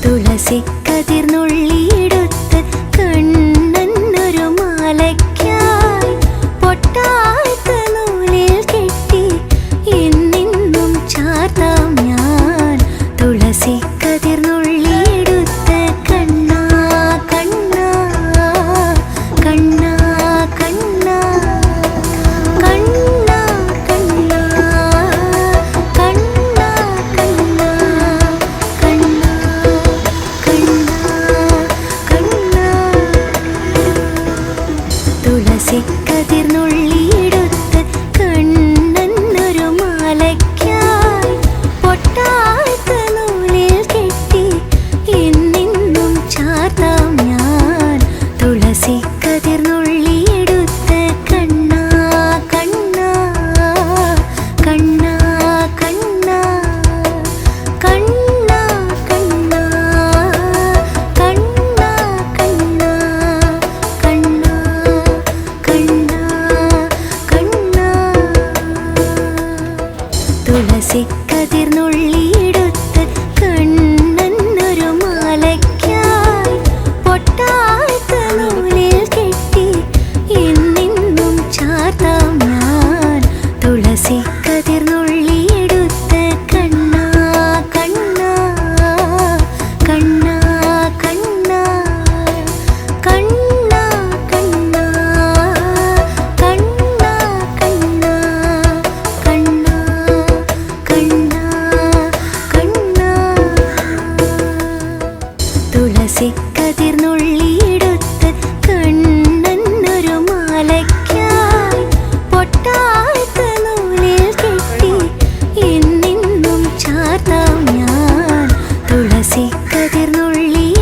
തുളസി കതിർന്നുള്ളിയെടുത്ത് കണ്ണന്നൊരു മാലയ്ക്കായി പൊട്ടാത്ത നൂലിൽ കെട്ടി എന്നെന്നും ചാർത്താം ഞാൻ. തുളസി കതിർന്നുള്ളിയെടുത്ത് കണ്ണാ കണ്ണാ കണ്ണാ കണ്ണാ കണ്ണാ കണ്ണാ കണ്ണാ കണ്ണാ കണ്ണാ കണ്ണാ തുളസി കതിർന്നുള്ളിയെടുത്ത് കണ്ണന്നൊരു മാലയ്ക്കായി പൊട്ടാത്ത നൂലിൽ കെട്ടി എന്നെന്നും ചാർത്താം ഞാൻ. തുളസി കതിർന്നുള്ളിയെടുത്ത് കണ്ണാ കണ്ണാ കണ്ണാ കണ്ണാ കണ്ണാ കണ്ണാ കണ്ണാ കണ്ണാ കണ്ണാ കണ്ണാ കണ്ണാ തുളസി കതിർന്നുള്ളിയെടുത്ത് കണ്ണന്നൊരു മാലയ്ക്കായി പൊട്ടാത്ത നൂലിൽ കെട്ടി എന്നെന്നും ചാർത്താം ഞാൻ. തുളസി കതിർന്നുള്ളിയെടുത്ത് കണ്ണാ കണ്ണാ കണ്ണാ കണ്ണാ കണ്ണാ കണ്ണാ കണ്ണാ കണ്ണാ കണ്ണാ കണ്ണാ കണ്ണാ തുളസി കതിർന്നുള്ളിയെടുത്ത് കണ്ണന്നൊരു മാലയ്ക്കായി പൊട്ടാത്ത നൂലിൽ കെട്ടി എന്നെന്നും ചാർത്താം ഞാൻ. തുളസി കതിർന്നുള്ളിയെടുത്ത്